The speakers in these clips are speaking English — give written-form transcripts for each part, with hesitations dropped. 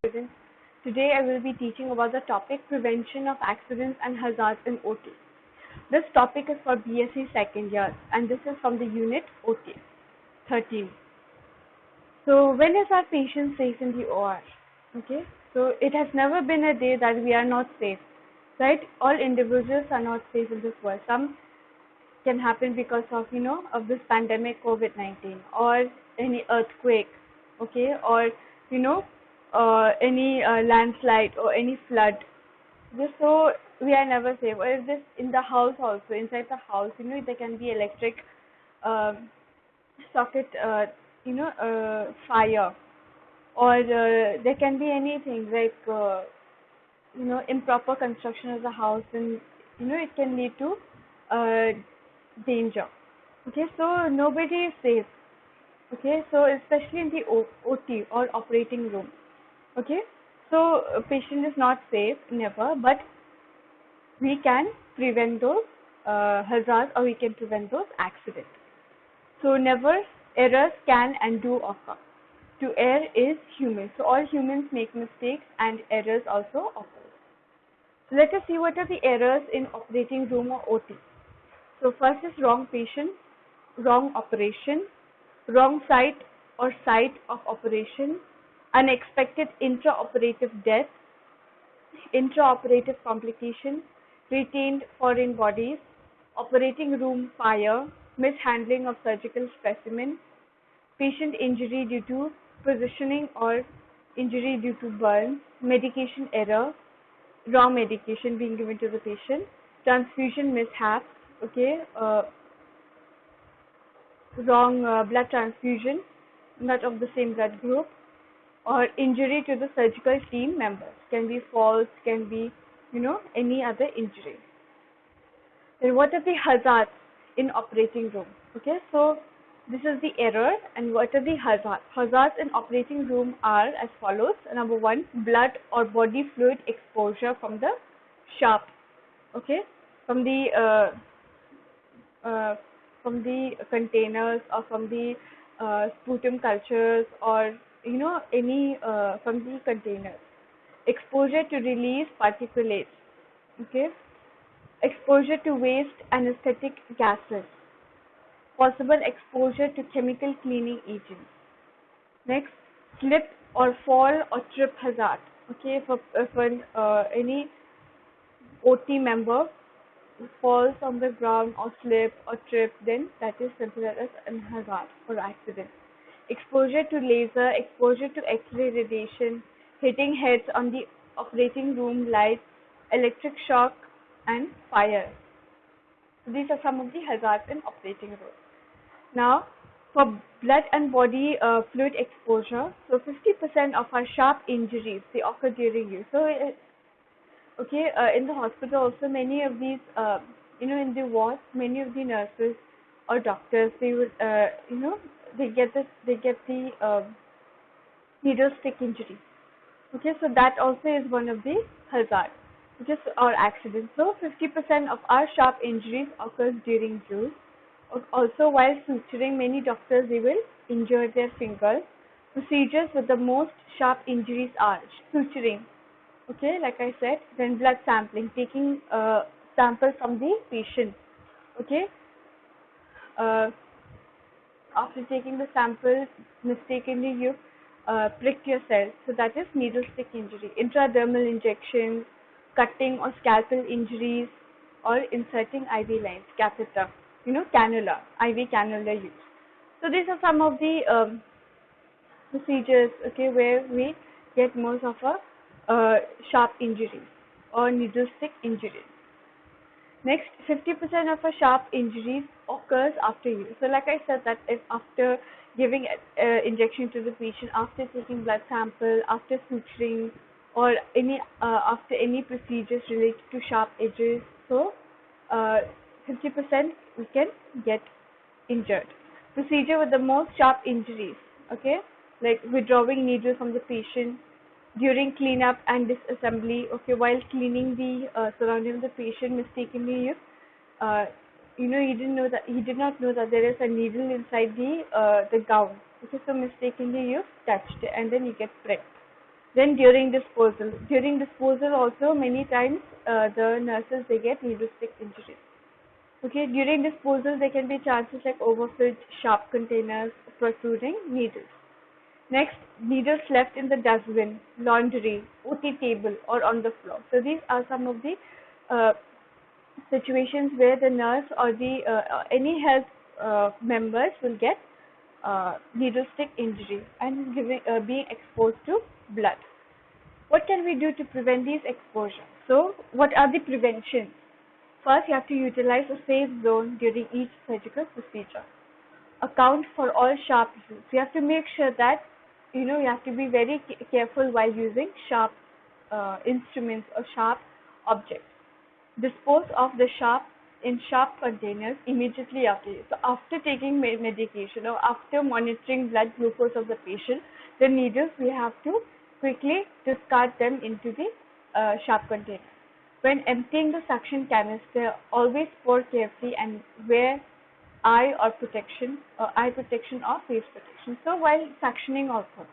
students. Today I will be teaching about the topic prevention of accidents and hazards in OT. This topic is for BSc second year and this is from the unit OT 13. So when is our patient safe in the OR? Okay, so it has never been a day that we are not safe, right? All individuals are not safe in this world. Some can happen because of of this pandemic COVID-19 or any earthquake, okay, or any landslide or any flood. Just so we are never safe. Or if this in the house also, inside the house, there can be electric um socket, fire, or there can be anything like improper construction of the house, and it can lead to uh, danger. Okay, so nobody is safe. Okay, so especially in the OT or operating room. Okay, so a patient is not safe, never, but we can prevent those hazards, or we can prevent those accidents. So never errors can and do occur. To err is human. So all humans make mistakes and errors also occur. So let us see what are the errors in operating room or OT. So first is wrong patient, wrong operation, wrong site or site of operation, unexpected intraoperative death, intraoperative complication, retained foreign bodies, operating room fire, mishandling of surgical specimen, patient injury due to positioning or injury due to burn, medication error, wrong medication being given to the patient, transfusion mishaps, okay, wrong blood transfusion, not of the same blood group, or injury to the surgical team members. Can be falls, can be, any other injury. Then what are the hazards in operating room? Okay, so this is the error, and what are the hazards? Hazards in operating room are as follows. Number one, blood or body fluid exposure from the sharp, okay, from the uh, from the containers, or from the sputum cultures, or any from the containers. Exposure to release particulates, okay. Exposure to waste anesthetic gases. Possible exposure to chemical cleaning agents. Next, slip or fall or trip hazard. Okay, if any OT member falls on the ground or slip or trip, then that is considered as a hazard or accident. Exposure to laser, exposure to X-ray radiation, hitting heads on the operating room lights, electric shock, and fire. So these are some of the hazards in operating room. Now, for blood and body fluid exposure, so 50% of our sharp injuries, they occur during use. So okay, in the hospital also, many of these, in the wards, many of the nurses or doctors, they would, they get the needle stick injury. Okay, so that also is one of the hazards, which is our accident. So 50% of our sharp injuries occurs during use. Also, while suturing, many doctors, they will injure their fingers. Procedures with the most sharp injuries are suturing, okay, like I said, then blood sampling, taking sample from the patient, okay. Uh, After taking the sample, mistakenly you pricked yourself, so that is needle stick injury. Intradermal injections, cutting or scalpel injuries, or inserting IV lines, catheter, cannula, IV cannula use. So these are some of the procedures, okay, where we get most of our sharp injuries or needle stick injuries. Next, 50% of our sharp injuries occurs after use. So like I said, that if after giving injection to the patient, after taking blood sample, after suturing, or any after any procedures related to sharp edges, so 50% we can get injured. Procedure with the most sharp injuries, okay, like withdrawing needle from the patient during cleanup and disassembly. Okay, while cleaning the surrounding of the patient, mistakenly uh, he did not know that there is a needle inside the gown. Okay, so mistakenly you touched it and then you get pricked. Then during disposal also many times the nurses they get needle stick injuries. Okay, during disposal there can be chances like overfilled sharp containers, protruding needles. Next, needles left in the dustbin, laundry, OT table or on the floor. So these are some of the uh, situations where the nurse or the any health members will get needle stick injury and being exposed to blood. What can we do to prevent these exposures? So, what are the preventions? First, you have to utilize a safe zone during each surgical procedure. Account for all sharp issues. You have to make sure that you have to be very careful while using sharp instruments or sharp objects. Dispose of the sharp in sharp containers immediately after use. So after taking medication or after monitoring blood glucose of the patient, the needles we have to quickly discard them into the sharp container. When emptying the suction canister, always pour carefully and wear eye protection or face protection. So while suctioning also,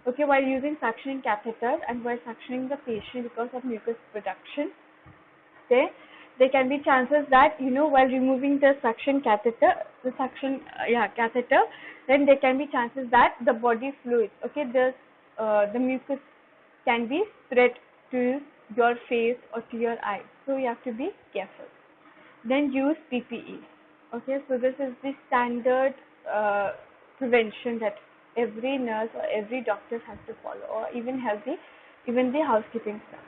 okay, while using suctioning catheter and while suctioning the patient because of mucus production, there can be chances that while removing the suction catheter, catheter, then there can be chances that the body fluids, okay, the mucus can be spread to your face or to your eyes. So you have to be careful. Then use PPE. Okay, so this is the standard prevention that every nurse or every doctor has to follow, or even the housekeeping staff.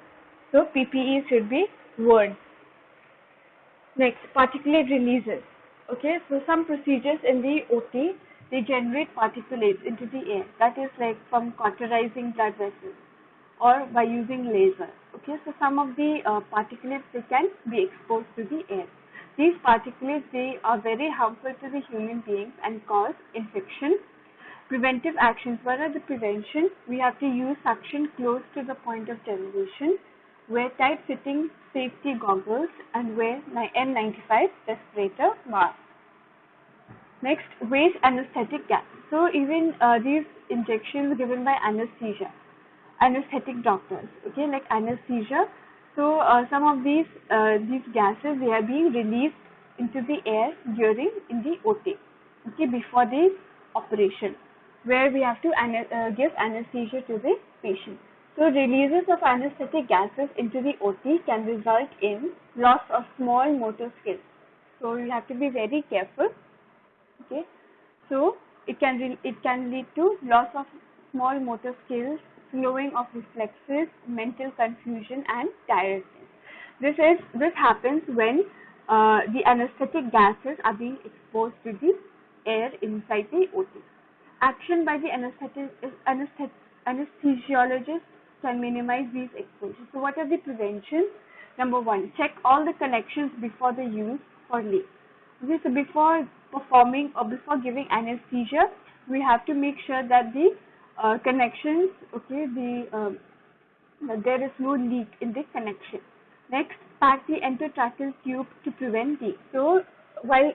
So PPE should be worn. Next, particulate releases. Okay, so some procedures in the OT, they generate particulates into the air. That is like from cauterizing blood vessels or by using laser. Okay, so some of the particulates they can be exposed to the air. These particulates they are very harmful to the human beings and cause infection. Preventive actions. What are the prevention? We have to use suction close to the point of generation, wear tight-fitting safety goggles, and wear N95 respirator mask. Next, waste anesthetic gas. So even these injections given by anesthetic doctors, okay, like anesthesia. So some of these gases they are being released into the air in the OT, okay, before the operation, where we have to give anesthesia to the patient. So releases of anesthetic gases into the OT can result in loss of small motor skills. So you have to be very careful. Okay, so it can lead to loss of small motor skills, slowing of reflexes, mental confusion, and tiredness. This happens when the anesthetic gases are being exposed to the air inside the OT. Action by the anesthesiologist can minimize these exposures. So what are the preventions? Number one, check all the connections before the use for leaks. Okay, so before performing or before giving anesthesia, we have to make sure that the connections, okay, there is no leak in the connection. Next, pack the endotracheal tube to prevent leaks. So while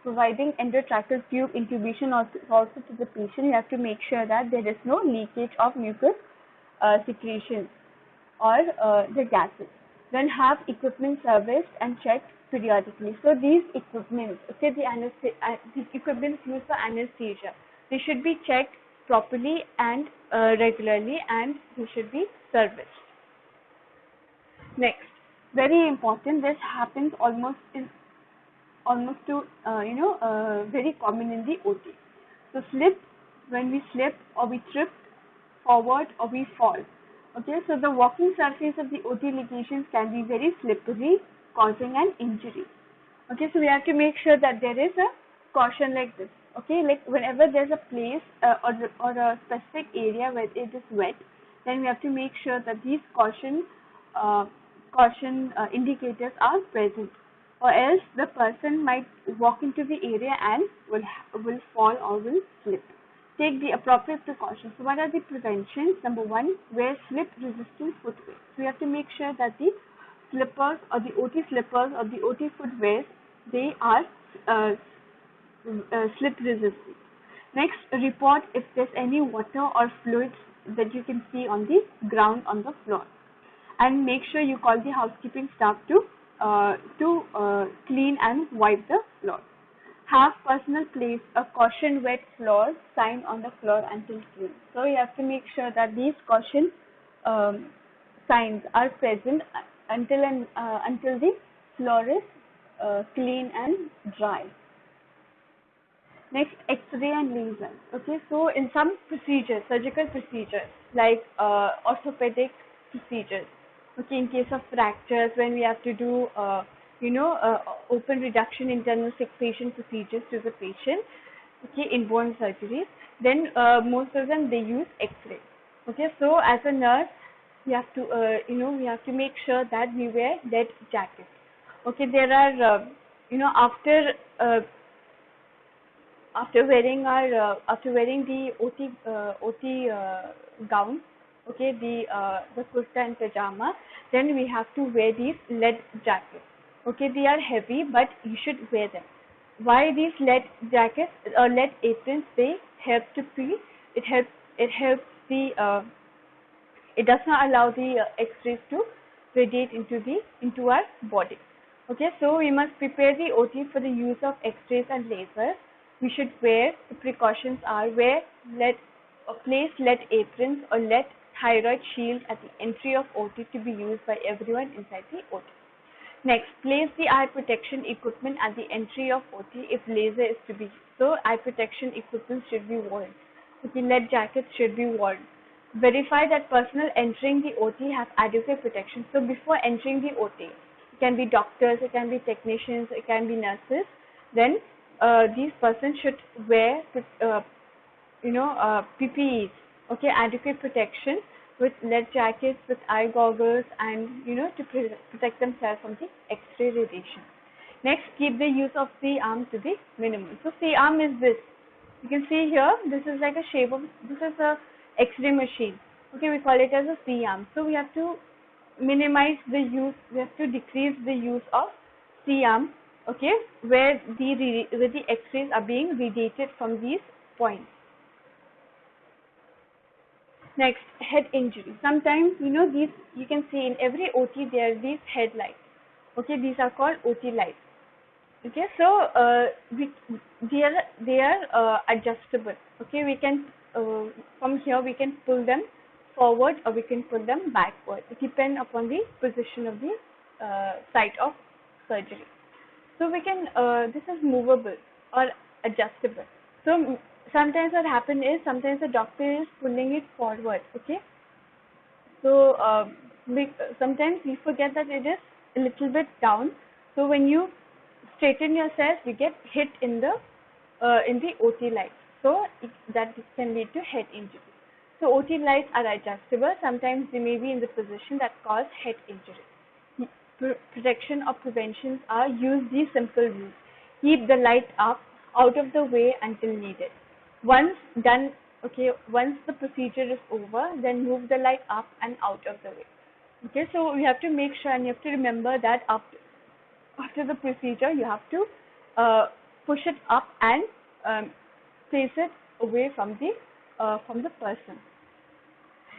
providing endotracheal tube intubation also to the patient, you have to make sure that there is no leakage of mucus secretions or the gases. Then have equipment serviced and checked periodically. So these equipments, okay, the equipments used for anesthesia, they should be checked properly and regularly, and they should be serviced. Next, very important, this happens almost very common in the OT. So when we slip or we trip forward or we fall. Okay, so the walking surface of the OT locations can be very slippery, causing an injury. Okay, so we have to make sure that there is a caution like this. Okay, like whenever there's a place or a specific area where it is wet, then we have to make sure that these caution indicators are present, or else the person might walk into the area and will fall or will slip. Take the appropriate precautions. So what are the preventions? Number one, wear slip-resistant footwear. So we have to make sure that the slippers or the OT slippers or the OT footwear, they are slip resistant. Next, report if there's any water or fluids that you can see on the ground on the floor. And make sure you call the housekeeping staff to clean and wipe the floor. Have personnel place a caution wet floor sign on the floor until clean. So you have to make sure that these caution signs are present until the floor is clean and dry. Next, X-ray and laser. Okay, so in some procedures, surgical procedures like orthopedic procedures, okay, in case of fractures, when we have to do open reduction internal fixation procedures to the patient, okay, in bone surgeries, then most of them they use X-ray. Okay, so as a nurse, we have to we have to make sure that we wear lead jackets. Okay, there are after wearing the OT gown, okay, the kurta and pajama, then we have to wear these lead jackets. Okay, they are heavy, but you should wear them. Why these lead jackets or lead aprons? They help to breathe. It helps the it does not allow the X-rays to radiate into our body. Okay, so we must prepare the OT for the use of X-rays and lasers. We should wear, the precautions are place lead aprons or lead thyroid shield at the entry of OT to be used by everyone inside the OT. Next, place the eye protection equipment at the entry of OT if laser is to be used. So, eye protection equipment should be worn. Okay, lead jackets should be worn. Verify that personnel entering the OT have adequate protection. So, before entering the OT, it can be doctors, it can be technicians, it can be nurses. Then these persons should wear PPEs, okay, adequate protection with lead jackets, with eye goggles, and to protect themselves from the X-ray radiation. Next, keep the use of the arm to the minimum. So C-arm is this. You can see here, this is like a shape of, this is a X-ray machine. Okay, we call it as a C-arm. So we have to minimize the use, we have to decrease the use of C-arm, okay, where the X-rays are being radiated from these points. Next, head injury. Sometimes, these, you can see in every OT there are these head lights. Okay, these are called OT lights. Okay, so they are adjustable. Okay, we can from here we can pull them forward or we can pull them backward. It depends upon the position of the site of surgery. So we can this is movable or adjustable. So sometimes what happens is sometimes the doctor is pulling it forward. Okay, so sometimes we forget that it is a little bit down. So when you straighten yourself, you get hit in the OT lights. So that can lead to head injury. So OT lights are adjustable. Sometimes they may be in the position that cause head injury. Protection or preventions are use these simple rules. Keep the light up, out of the way until needed. Once done, okay, once the procedure is over, then move the light up and out of the way. Okay, so you have to make sure and you have to remember that after the procedure, you have to push it up and place it away from the person.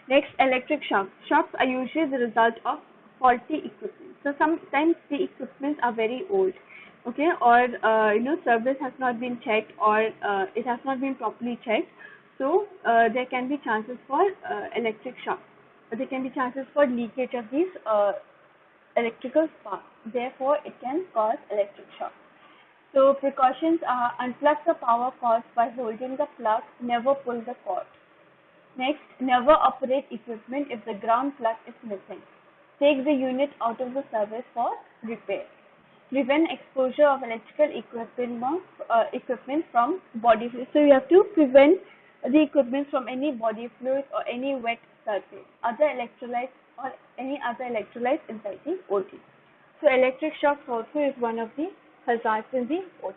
Next, electric shocks. Shocks are usually the result of faulty equipment. So sometimes the equipment are very old, okay, or service has not been checked or it has not been properly checked. So there can be chances for electric shock. There can be chances for leakage of these electrical sparks. Therefore, it can cause electric shock. So precautions are unplug the power caused by holding the plug. Never pull the cord. Next, never operate equipment if the ground plug is missing. Take the unit out of the service for repair. Prevent exposure of electrical equipment from body fluid. So you have to prevent the equipment from any body fluid or any wet surface, other electrolytes or any other electrolytes inside the OT. So electric shocks also is one of the hazards in the OT.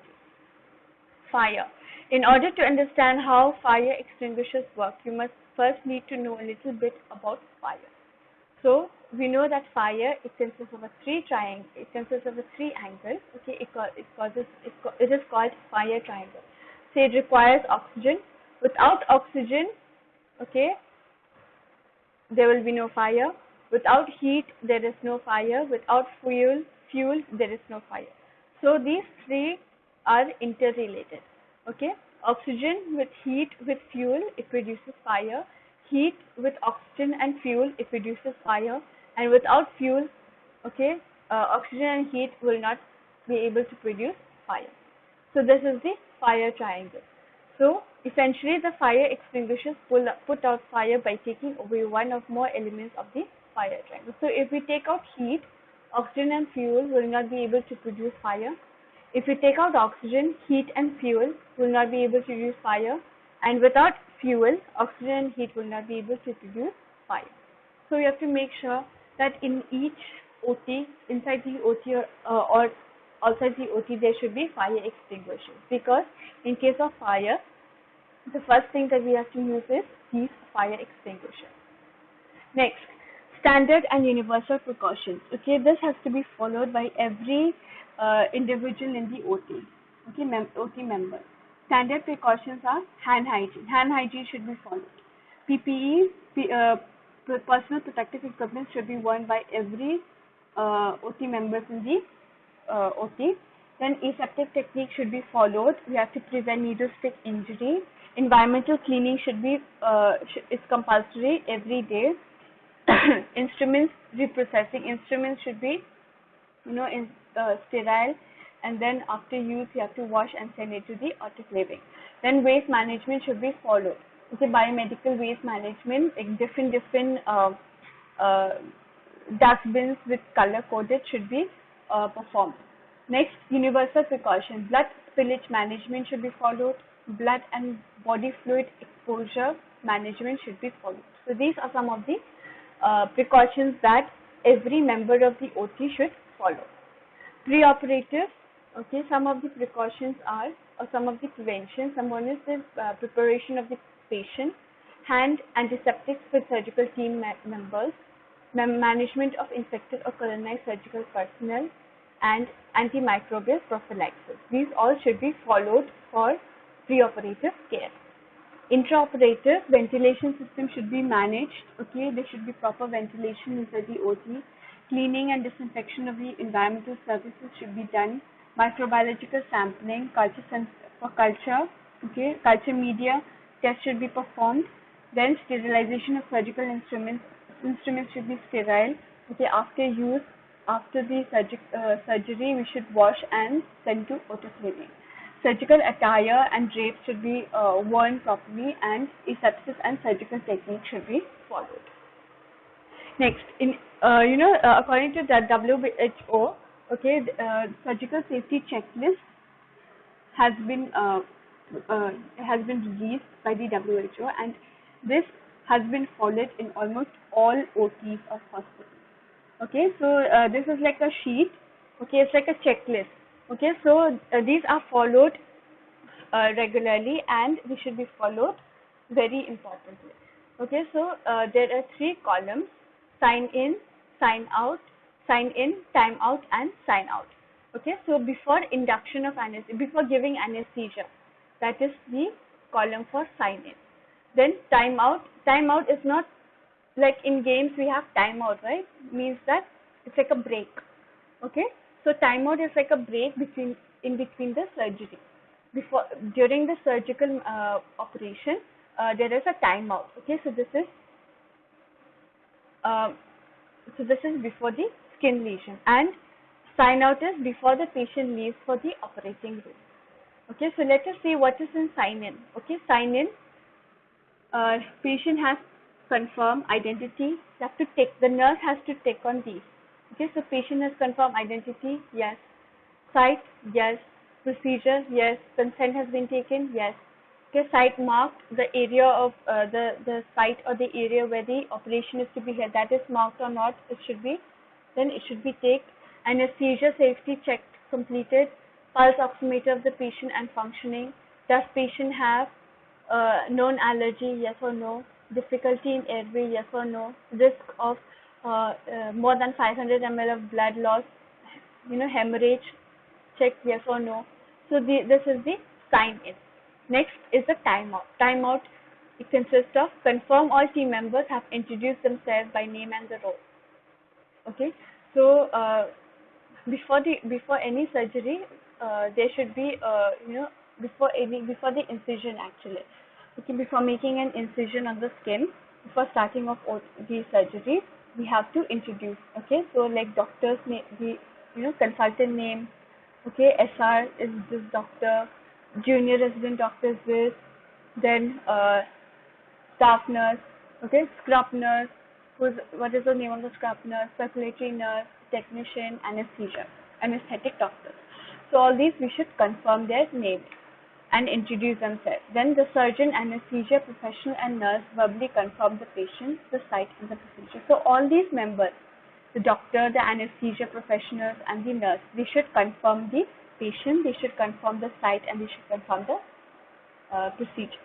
Fire. In order to understand how fire extinguishers work, you must first need to know a little bit about fire. So we know that fire, it consists of a three angles. Okay, it is called fire triangle. So it requires oxygen. Without oxygen, okay, there will be no fire. Without heat, there is no fire. Without fuel, there is no fire. So these three are interrelated. Okay, oxygen with heat with fuel, it produces fire. Heat with oxygen and fuel, it produces fire. And without fuel, okay, oxygen and heat will not be able to produce fire. So this is the fire triangle. So essentially the fire extinguishers put out fire by taking away one or more elements of the fire triangle. So if we take out heat, oxygen and fuel will not be able to produce fire. If we take out oxygen, heat and fuel will not be able to produce fire. And without fuel, oxygen and heat will not be able to produce fire. So you have to make sure that in each OT, inside the OT or outside the OT, there should be fire extinguishers, because in case of fire, the first thing that we have to use is these fire extinguishers. Next, standard and universal precautions. Okay, this has to be followed by every individual in the OT. Okay, OT member. Standard precautions are hand hygiene. Hand hygiene should be followed. PPE, personal protective equipment, should be worn by every OT members in the OT. Then aseptic technique should be followed. We have to prevent needle stick injury. Environmental cleaning should be is compulsory every day. Instruments, reprocessing instruments should be sterile, and then after use you have to wash and send it to the autoclaving. Then waste management should be followed. Okay, biomedical waste management, like different dustbins with color coded should be performed. Next, universal precautions. Blood spillage management should be followed. Blood and body fluid exposure management should be followed. So these are some of the precautions that every member of the OT should follow. Pre-operative, okay, some of the precautions are, or some of the prevention. One is the preparation of the patient, hand antiseptics with surgical team members, management of infected or colonized surgical personnel, and antimicrobial prophylaxis. These all should be followed for pre-operative care. Intraoperative, ventilation system should be managed. Okay, there should be proper ventilation inside the OT. Cleaning and disinfection of the environmental surfaces should be done. Microbiological sampling, for culture, okay, culture media test should be performed. Then sterilization of surgical instruments. Instruments should be sterile. Okay, after use, after the surgery, we should wash and send to autoclaving. Surgical attire and drapes should be worn properly, and asepsis and surgical technique should be followed. Next, according to the WHO, okay, surgical safety checklist has been released by the WHO, and this has been followed in almost all OTs of hospitals. Okay, so this is like a sheet. Okay, it's like a checklist. Okay, so these are followed regularly, and they should be followed very importantly. Okay, so there are 3 columns: sign in, sign out, sign in, time out, and sign out. Okay, so before induction of anesthesia, before giving anesthesia, that is the column for sign in. Then time out. Time out is not like in games we have time out, right? Means that it's like a break. Okay, so time out is like a break in between the surgery. During the surgical operation, there is a time out. Okay, so this is before the skin lesion, and sign out is before the patient leaves for the operating room. Okay, so let us see what is in sign in. Okay, sign in. Patient has confirmed identity. The nurse has to take on these. Okay, so patient has confirmed identity. Yes. Site. Yes. Procedure. Yes. Consent has been taken. Yes. Okay, site marked. The area of the site or the area where the operation is to be held, that is marked or not. It should be taken. Anesthesia safety check completed. Pulse oximeter of the patient and functioning. Does patient have known allergy? Yes or no. Difficulty in airway? Yes or no. Risk of more than 500 ml of blood loss, hemorrhage? Check yes or no. So this is the sign in. Next is the time out. Time out It consists of confirm all team members have introduced themselves by name and the role. Okay, so before any surgery, there should be before the incision actually. Okay, before making an incision on the skin, before starting off the surgery, we have to introduce. Okay, so like doctors may be consultant name. Okay, SR is this doctor, junior resident doctor is this, then staff nurse, okay, scrub nurse, what is the name of the scrub nurse, circulatory nurse, technician, anesthesia, anesthetic doctor. So all these we should confirm their names and introduce themselves. Then the surgeon, anesthesia professional, and nurse verbally confirm the patient, the site, and the procedure. So all these members, the doctor, the anesthesia professionals, and the nurse, they should confirm the patient, they should confirm the site, and they should confirm the procedure.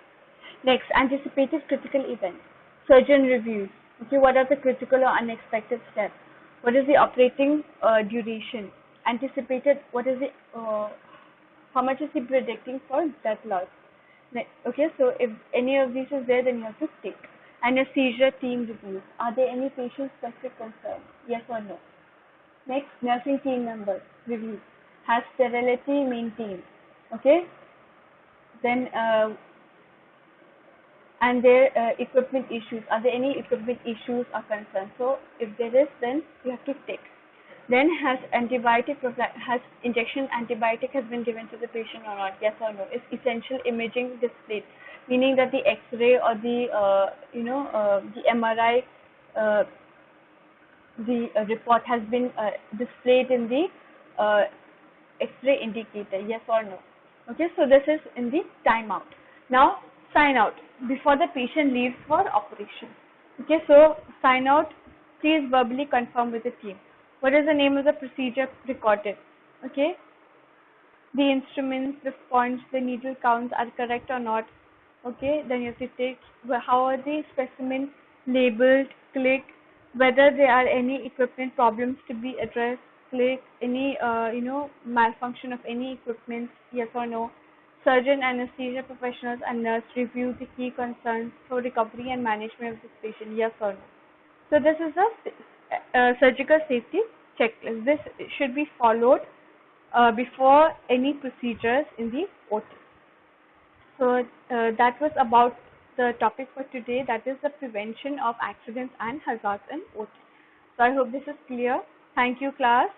Next, anticipated critical events. Surgeon reviews. Okay, what are the critical or unexpected steps? What is the operating duration? Anticipated, what is the, how much is he predicting for death loss? Okay, so if any of these is there, then you have to tick. Anesthesia team reviews. Are there any patient-specific concerns? Yes or no? Next, nursing team members reviews. Has sterility maintained? Okay. Then and their equipment issues. Are there any equipment issues or concerns? So if there is, then you have to tick. Then has injection antibiotic has been given to the patient or not? Yes or no? Is essential imaging displayed, meaning that the X-ray or the MRI, the report has been displayed in the X-ray indicator? Yes or no? Okay, so this is in the timeout. Now sign out before the patient leaves for operation. Okay, so sign out. Please verbally confirm with the team. What is the name of the procedure recorded? Okay, the instruments, the sponge, the needle counts are correct or not? Okay, then you have to take how are the specimens labeled, click whether there are any equipment problems to be addressed, click any malfunction of any equipment, yes or no. Surgeon, anesthesia professionals, and nurse review the key concerns for recovery and management of this patient, yes or no. So this is a surgical safety checklist. This should be followed before any procedures in the OT. So that was about the topic for today, that is the prevention of accidents and hazards in OT. So I hope this is clear. Thank you, class.